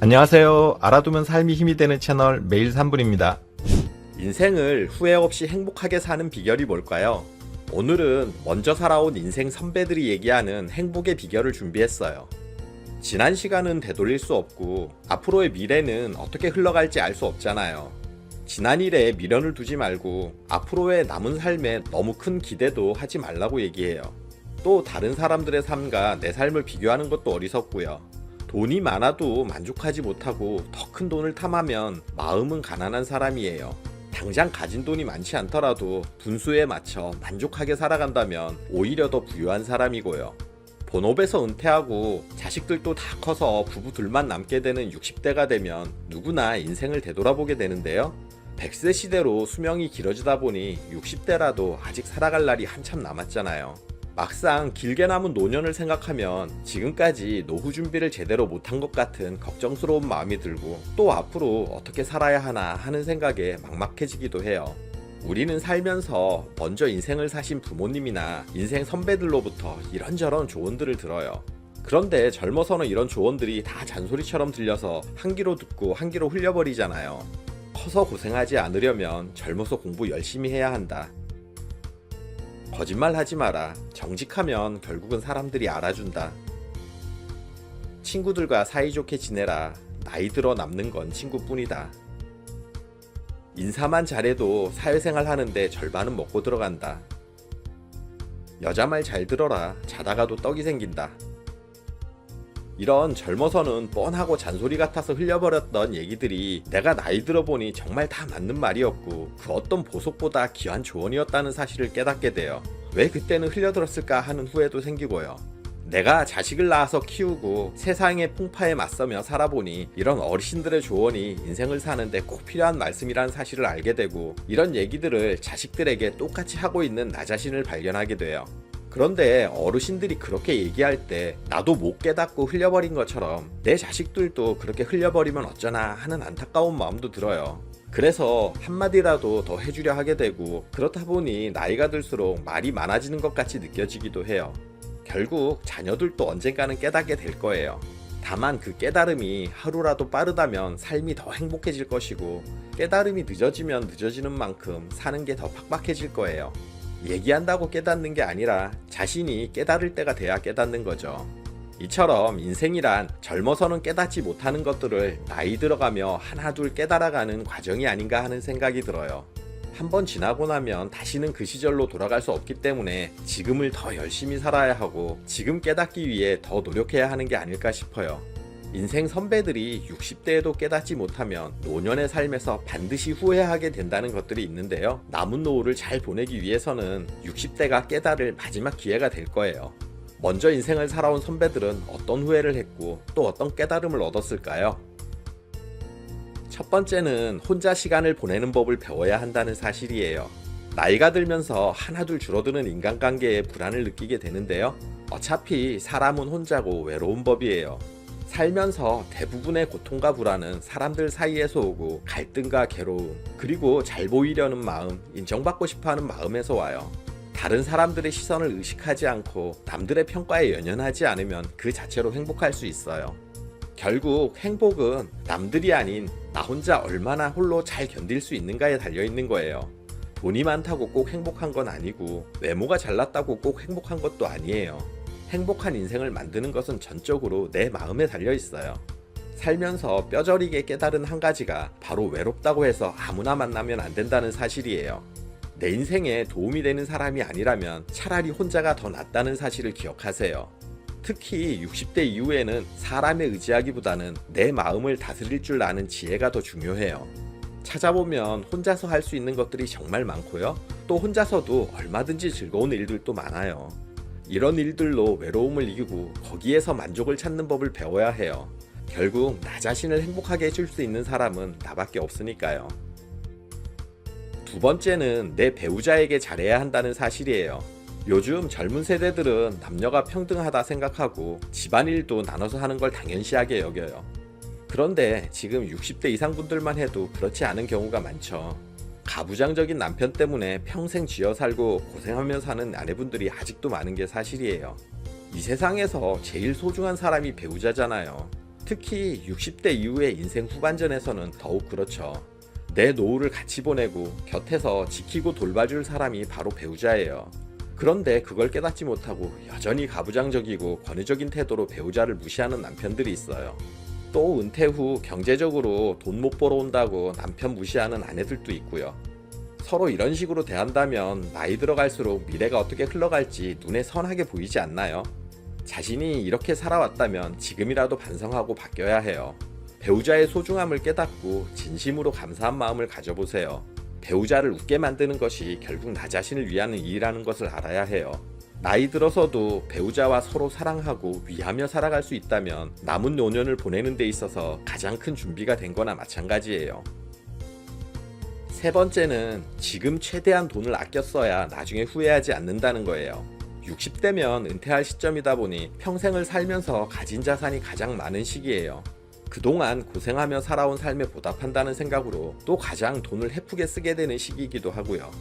안녕하세요. 알아두면 삶이 힘이 되는 채널 매일 3분입니다. 인생을 후회 없이 행복하게 사는 비결이 뭘까요? 오늘은 먼저 살아온 인생 선배들이 얘기하는 행복의 비결을 준비했어요. 지난 시간은 되돌릴 수 없고 앞으로의 미래는 어떻게 흘러갈지 알 수 없잖아요. 지난 일에 미련을 두지 말고 앞으로의 남은 삶에 너무 큰 기대도 하지 말라고 얘기해요. 또 다른 사람들의 삶과 내 삶을 비교하는 것도 어리석고요. 돈이 많아도 만족하지 못하고 더 큰 돈을 탐하면 마음은 가난한 사람이에요. 당장 가진 돈이 많지 않더라도 분수에 맞춰 만족하게 살아간다면 오히려 더 부유한 사람이고요. 본업에서 은퇴하고 자식들도 다 커서 부부 둘만 남게 되는 60대가 되면 누구나 인생을 되돌아보게 되는데요. 100세 시대로 수명이 길어지다 보니 60대라도 아직 살아갈 날이 한참 남았잖아요. 막상 길게 남은 노년을 생각하면 지금까지 노후 준비를 제대로 못한 것 같은 걱정스러운 마음이 들고 또 앞으로 어떻게 살아야 하나 하는 생각에 막막해지기도 해요. 우리는 살면서 먼저 인생을 사신 부모님이나 인생 선배들로부터 이런저런 조언들을 들어요. 그런데 젊어서는 이런 조언들이 다 잔소리처럼 들려서 한 귀로 듣고 한 귀로 흘려버리잖아요. 커서 고생하지 않으려면 젊어서 공부 열심히 해야 한다. 거짓말 하지 마라. 정직하면 결국은 사람들이 알아준다. 친구들과 사이좋게 지내라. 나이 들어 남는 건 친구뿐이다. 인사만 잘해도 사회생활 하는데 절반은 먹고 들어간다. 여자 말 잘 들어라. 자다가도 떡이 생긴다. 이런 젊어서는 뻔하고 잔소리 같아서 흘려버렸던 얘기들이 내가 나이 들어보니 정말 다 맞는 말이었고 그 어떤 보석보다 귀한 조언이었다는 사실을 깨닫게 돼요. 왜 그때는 흘려들었을까 하는 후회도 생기고요. 내가 자식을 낳아서 키우고 세상의 풍파에 맞서며 살아보니 이런 어르신들의 조언이 인생을 사는데 꼭 필요한 말씀이라는 사실을 알게 되고 이런 얘기들을 자식들에게 똑같이 하고 있는 나 자신을 발견하게 돼요. 그런데 어르신들이 그렇게 얘기할 때 나도 못 깨닫고 흘려버린 것처럼 내 자식들도 그렇게 흘려버리면 어쩌나 하는 안타까운 마음도 들어요. 그래서 한마디라도 더 해주려 하게 되고 그렇다 보니 나이가 들수록 말이 많아지는 것 같이 느껴지기도 해요. 결국 자녀들도 언젠가는 깨닫게 될 거예요. 다만 그 깨달음이 하루라도 빠르다면 삶이 더 행복해질 것이고 깨달음이 늦어지면 늦어지는 만큼 사는 게 더 팍팍해질 거예요. 얘기한다고 깨닫는 게 아니라 자신이 깨달을 때가 돼야 깨닫는 거죠. 이처럼 인생이란 젊어서는 깨닫지 못하는 것들을 나이 들어가며 하나둘 깨달아가는 과정이 아닌가 하는 생각이 들어요. 한번 지나고 나면 다시는 그 시절로 돌아갈 수 없기 때문에 지금을 더 열심히 살아야 하고 지금 깨닫기 위해 더 노력해야 하는 게 아닐까 싶어요. 인생 선배들이 60대에도 깨닫지 못하면 노년의 삶에서 반드시 후회하게 된다는 것들이 있는데요. 남은 노후를 잘 보내기 위해서는 60대가 깨달을 마지막 기회가 될 거예요. 먼저 인생을 살아온 선배들은 어떤 후회를 했고 또 어떤 깨달음을 얻었을까요? 첫 번째는 혼자 시간을 보내는 법을 배워야 한다는 사실이에요. 나이가 들면서 하나둘 줄어드는 인간관계에 불안을 느끼게 되는데요. 어차피 사람은 혼자고 외로운 법이에요. 살면서 대부분의 고통과 불안은 사람들 사이에서 오고 갈등과 괴로움, 그리고 잘 보이려는 마음, 인정받고 싶어하는 마음에서 와요. 다른 사람들의 시선을 의식하지 않고 남들의 평가에 연연하지 않으면 그 자체로 행복할 수 있어요. 결국 행복은 남들이 아닌 나 혼자 얼마나 홀로 잘 견딜 수 있는가에 달려있는 거예요. 돈이 많다고 꼭 행복한 건 아니고 외모가 잘났다고 꼭 행복한 것도 아니에요. 행복한 인생을 만드는 것은 전적으로 내 마음에 달려있어요. 살면서 뼈저리게 깨달은 한 가지가 바로 외롭다고 해서 아무나 만나면 안 된다는 사실이에요. 내 인생에 도움이 되는 사람이 아니라면 차라리 혼자가 더 낫다는 사실을 기억하세요. 특히 60대 이후에는 사람에 의지하기보다는 내 마음을 다스릴 줄 아는 지혜가 더 중요해요. 찾아보면 혼자서 할 수 있는 것들이 정말 많고요. 또 혼자서도 얼마든지 즐거운 일들도 많아요. 이런 일들로 외로움을 이기고 거기에서 만족을 찾는 법을 배워야 해요. 결국 나 자신을 행복하게 해줄 수 있는 사람은 나밖에 없으니까요. 두 번째는 내 배우자에게 잘해야 한다는 사실이에요. 요즘 젊은 세대들은 남녀가 평등하다 생각하고 집안일도 나눠서 하는 걸 당연시하게 여겨요. 그런데 지금 60대 이상 분들만 해도 그렇지 않은 경우가 많죠. 가부장적인 남편 때문에 평생 쥐어 살고 고생하며 사는 아내분들이 아직도 많은 게 사실이에요. 이 세상에서 제일 소중한 사람이 배우자잖아요. 특히 60대 이후의 인생 후반전에서는 더욱 그렇죠. 내 노후를 같이 보내고 곁에서 지키고 돌봐줄 사람이 바로 배우자예요. 그런데 그걸 깨닫지 못하고 여전히 가부장적이고 권위적인 태도로 배우자를 무시하는 남편들이 있어요. 또 은퇴 후 경제적으로 돈 못 벌어온다고 남편 무시하는 아내들도 있고요. 서로 이런 식으로 대한다면 나이 들어갈수록 미래가 어떻게 흘러갈지 눈에 선하게 보이지 않나요? 자신이 이렇게 살아왔다면 지금이라도 반성하고 바뀌어야 해요. 배우자의 소중함을 깨닫고 진심으로 감사한 마음을 가져보세요. 배우자를 웃게 만드는 것이 결국 나 자신을 위한 일이라는 것을 알아야 해요. 나이 들어서도 배우자와 서로 사랑하고 위하며 살아갈 수 있다면 남은 노년을 보내는 데 있어서 가장 큰 준비가 된 거나 마찬가지예요. 세 번째는 지금 최대한 돈을 아껴 써야 나중에 후회하지 않는다는 거예요. 60대면 은퇴할 시점이다 보니 평생을 살면서 가진 자산이 가장 많은 시기예요. 그동안 고생하며 살아온 삶에 보답한다는 생각으로 또 가장 돈을 헤프게 쓰게 되는 시기이기도 하고요.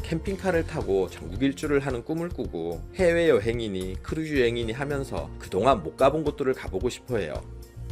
캠핑카를 타고 전국 일주를 하는 꿈을 꾸고 해외여행이니 크루즈 여행이니 하면서 그동안 못 가본 곳들을 가보고 싶어 해요.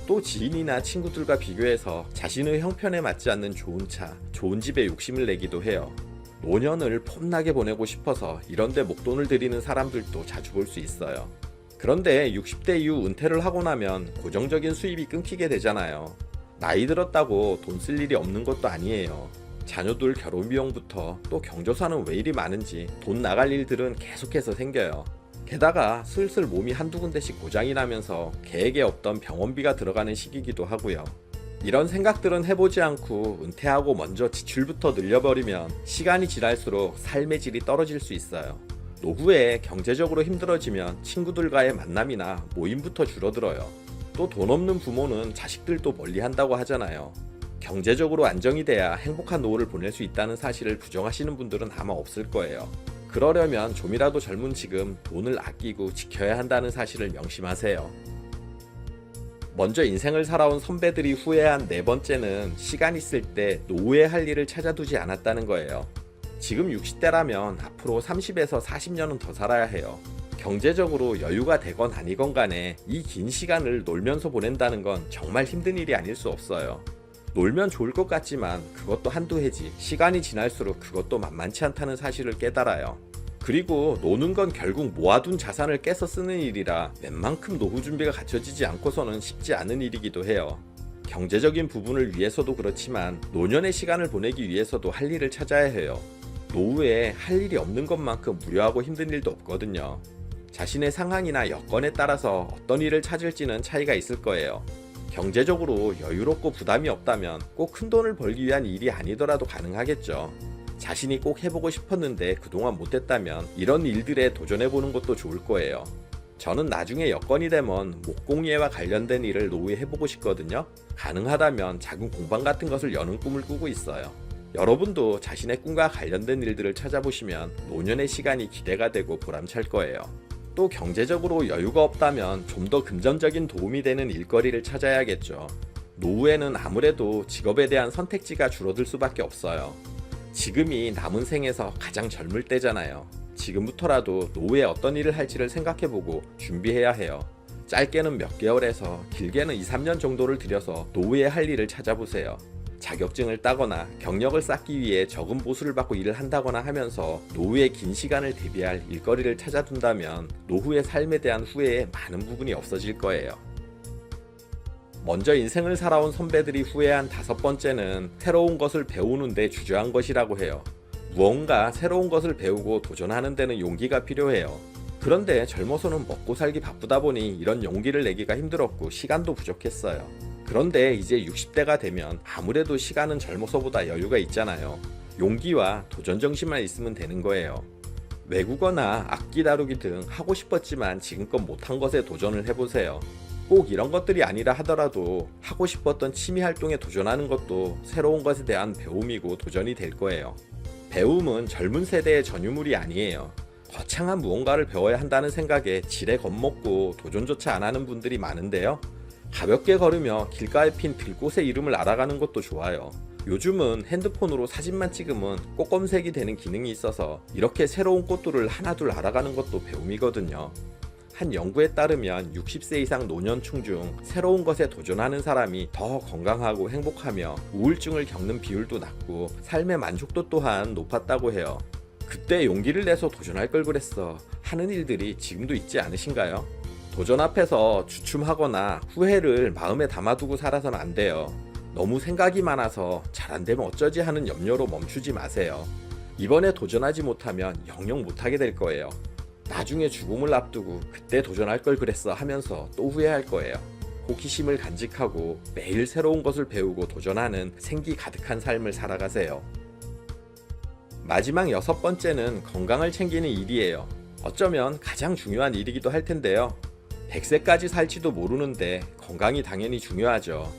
또 지인이나 친구들과 비교해서 자신의 형편에 맞지 않는 좋은 차, 좋은 집에 욕심을 내기도 해요. 노년을 폼나게 보내고 싶어서 이런데 목돈을 들이는 사람들도 자주 볼 수 있어요. 그런데 60대 이후 은퇴를 하고 나면 고정적인 수입이 끊기게 되잖아요. 나이 들었다고 돈 쓸 일이 없는 것도 아니에요. 자녀들 결혼 비용부터 또 경조사는 왜 이리 많은지 돈 나갈 일들은 계속해서 생겨요. 게다가 슬슬 몸이 한두 군데씩 고장이 나면서 계획에 없던 병원비가 들어가는 시기이기도 하고요. 이런 생각들은 해보지 않고 은퇴하고 먼저 지출부터 늘려버리면 시간이 지날수록 삶의 질이 떨어질 수 있어요. 노후에 경제적으로 힘들어지면 친구들과의 만남이나 모임부터 줄어들어요. 또 돈 없는 부모는 자식들도 멀리한다고 하잖아요. 경제적으로 안정이 돼야 행복한 노후를 보낼 수 있다는 사실을 부정하시는 분들은 아마 없을 거예요. 그러려면 좀이라도 젊은 지금 돈을 아끼고 지켜야 한다는 사실을 명심하세요. 먼저 인생을 살아온 선배들이 후회한 네 번째는 시간 있을 때 노후에 할 일을 찾아두지 않았다는 거예요. 지금 60대라면 앞으로 30에서 40년은 더 살아야 해요. 경제적으로 여유가 되건 아니건 간에 이 긴 시간을 놀면서 보낸다는 건 정말 힘든 일이 아닐 수 없어요. 놀면 좋을 것 같지만 그것도 한두 해지 시간이 지날수록 그것도 만만치 않다는 사실을 깨달아요. 그리고 노는 건 결국 모아둔 자산을 깨서 쓰는 일이라 웬만큼 노후 준비가 갖춰지지 않고서는 쉽지 않은 일이기도 해요. 경제적인 부분을 위해서도 그렇지만 노년의 시간을 보내기 위해서도 할 일을 찾아야 해요. 노후에 할 일이 없는 것만큼 무료하고 힘든 일도 없거든요. 자신의 상황이나 여건에 따라서 어떤 일을 찾을지는 차이가 있을 거예요. 경제적으로 여유롭고 부담이 없다면 꼭 큰 돈을 벌기 위한 일이 아니더라도 가능하겠죠. 자신이 꼭 해보고 싶었는데 그동안 못했다면 이런 일들에 도전해보는 것도 좋을 거예요. 저는 나중에 여건이 되면 목공예와 관련된 일을 노후에 해보고 싶거든요. 가능하다면 작은 공방 같은 것을 여는 꿈을 꾸고 있어요. 여러분도 자신의 꿈과 관련된 일들을 찾아보시면 노년의 시간이 기대가 되고 보람찰 거예요. 또 경제적으로 여유가 없다면 좀 더 금전적인 도움이 되는 일거리를 찾아야겠죠. 노후에는 아무래도 직업에 대한 선택지가 줄어들 수밖에 없어요. 지금이 남은 생에서 가장 젊을 때잖아요. 지금부터라도 노후에 어떤 일을 할지를 생각해보고 준비해야 해요. 짧게는 몇 개월에서 길게는 2, 3년 정도를 들여서 노후에 할 일을 찾아보세요. 자격증을 따거나 경력을 쌓기 위해 적은 보수를 받고 일을 한다거나 하면서 노후의 긴 시간을 대비할 일거리를 찾아둔다면 노후의 삶에 대한 후회에 많은 부분이 없어질 거예요. 먼저 인생을 살아온 선배들이 후회한 다섯 번째는 새로운 것을 배우는 데 주저한 것이라고 해요. 무언가 새로운 것을 배우고 도전하는 데는 용기가 필요해요. 그런데 젊어서는 먹고 살기 바쁘다 보니 이런 용기를 내기가 힘들었고 시간도 부족했어요. 그런데 이제 60대가 되면 아무래도 시간은 젊어서보다 여유가 있잖아요. 용기와 도전 정신만 있으면 되는 거예요. 외국어나 악기 다루기 등 하고 싶었지만 지금껏 못한 것에 도전을 해보세요. 꼭 이런 것들이 아니라 하더라도 하고 싶었던 취미 활동에 도전하는 것도 새로운 것에 대한 배움이고 도전이 될 거예요. 배움은 젊은 세대의 전유물이 아니에요. 거창한 무언가를 배워야 한다는 생각에 지레 겁먹고 도전조차 안 하는 분들이 많은데요. 가볍게 걸으며 길가에 핀 들꽃의 이름을 알아가는 것도 좋아요. 요즘은 핸드폰으로 사진만 찍으면 꽃 검색이 되는 기능이 있어서 이렇게 새로운 꽃들을 하나둘 알아가는 것도 배움이거든요. 한 연구에 따르면 60세 이상 노년층 중 새로운 것에 도전하는 사람이 더 건강하고 행복하며 우울증을 겪는 비율도 낮고 삶의 만족도 또한 높았다고 해요. 그때 용기를 내서 도전할 걸 그랬어 하는 일들이 지금도 있지 않으신가요? 도전 앞에서 주춤하거나 후회를 마음에 담아두고 살아서는 안 돼요. 너무 생각이 많아서 잘 안 되면 어쩌지 하는 염려로 멈추지 마세요. 이번에 도전하지 못하면 영영 못하게 될 거예요. 나중에 죽음을 앞두고 그때 도전할 걸 그랬어 하면서 또 후회할 거예요. 호기심을 간직하고 매일 새로운 것을 배우고 도전하는 생기 가득한 삶을 살아가세요. 마지막 6번째는 건강을 챙기는 일이에요. 어쩌면 가장 중요한 일이기도 할 텐데요. 100세까지 살지도 모르는데 건강이 당연히 중요하죠.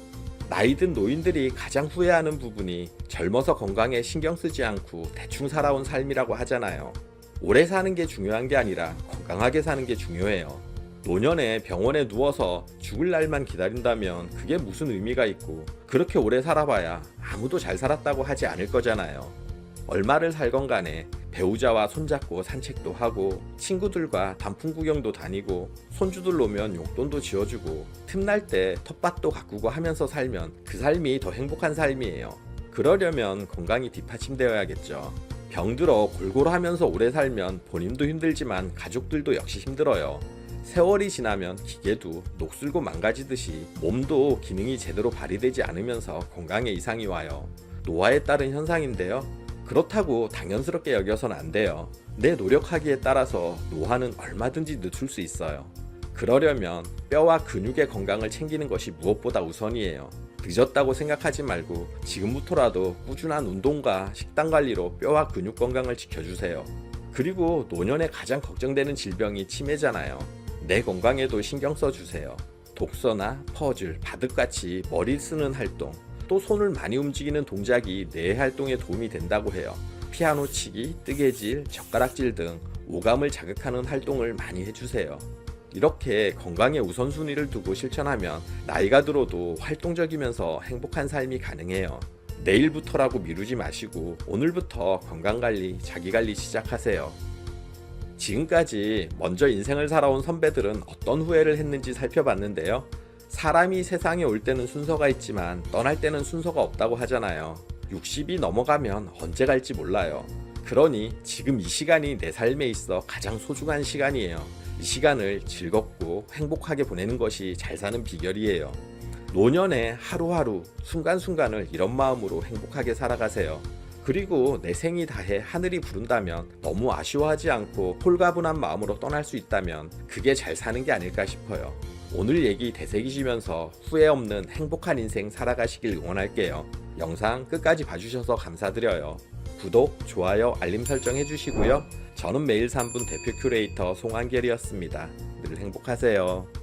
나이 든 노인들이 가장 후회하는 부분이 젊어서 건강에 신경 쓰지 않고 대충 살아온 삶이라고 하잖아요. 오래 사는 게 중요한 게 아니라 건강하게 사는 게 중요해요. 노년에 병원에 누워서 죽을 날만 기다린다면 그게 무슨 의미가 있고 그렇게 오래 살아봐야 아무도 잘 살았다고 하지 않을 거잖아요. 얼마를 살건 간에 배우자와 손잡고 산책도 하고 친구들과 단풍 구경도 다니고 손주들 오면 용돈도 지어주고 틈날 때 텃밭도 가꾸고 하면서 살면 그 삶이 더 행복한 삶이에요. 그러려면 건강이 뒷받침되어야겠죠. 병들어 골고루 하면서 오래 살면 본인도 힘들지만 가족들도 역시 힘들어요. 세월이 지나면 기계도 녹슬고 망가지듯이 몸도 기능이 제대로 발휘되지 않으면서 건강에 이상이 와요. 노화에 따른 현상인데요. 그렇다고 당연스럽게 여겨서는 안 돼요. 내 노력하기에 따라서 노화는 얼마든지 늦출 수 있어요. 그러려면 뼈와 근육의 건강을 챙기는 것이 무엇보다 우선이에요. 늦었다고 생각하지 말고 지금부터라도 꾸준한 운동과 식단 관리로 뼈와 근육 건강을 지켜주세요. 그리고 노년에 가장 걱정되는 질병이 치매잖아요. 내 건강에도 신경 써주세요. 독서나 퍼즐, 바둑같이 머리 쓰는 활동, 또 손을 많이 움직이는 동작이 뇌 활동에 도움이 된다고 해요. 피아노 치기, 뜨개질, 젓가락질 등 오감을 자극하는 활동을 많이 해주세요. 이렇게 건강에 우선순위를 두고 실천하면 나이가 들어도 활동적이면서 행복한 삶이 가능해요. 내일부터라고 미루지 마시고 오늘부터 건강관리, 자기관리 시작하세요. 지금까지 먼저 인생을 살아온 선배들은 어떤 후회를 했는지 살펴봤는데요. 사람이 세상에 올 때는 순서가 있지만 떠날 때는 순서가 없다고 하잖아요. 60이 넘어가면 언제 갈지 몰라요. 그러니 지금 이 시간이 내 삶에 있어 가장 소중한 시간이에요. 이 시간을 즐겁고 행복하게 보내는 것이 잘 사는 비결이에요. 노년에 하루하루 순간순간을 이런 마음으로 행복하게 살아가세요. 그리고 내 생이 다해 하늘이 부른다면 너무 아쉬워하지 않고 홀가분한 마음으로 떠날 수 있다면 그게 잘 사는 게 아닐까 싶어요. 오늘 얘기 되새기시면서 후회 없는 행복한 인생 살아가시길 응원할게요. 영상 끝까지 봐주셔서 감사드려요. 구독, 좋아요, 알림 설정 해주시고요. 저는 매일 3분 대표 큐레이터 송한결이었습니다. 늘 행복하세요.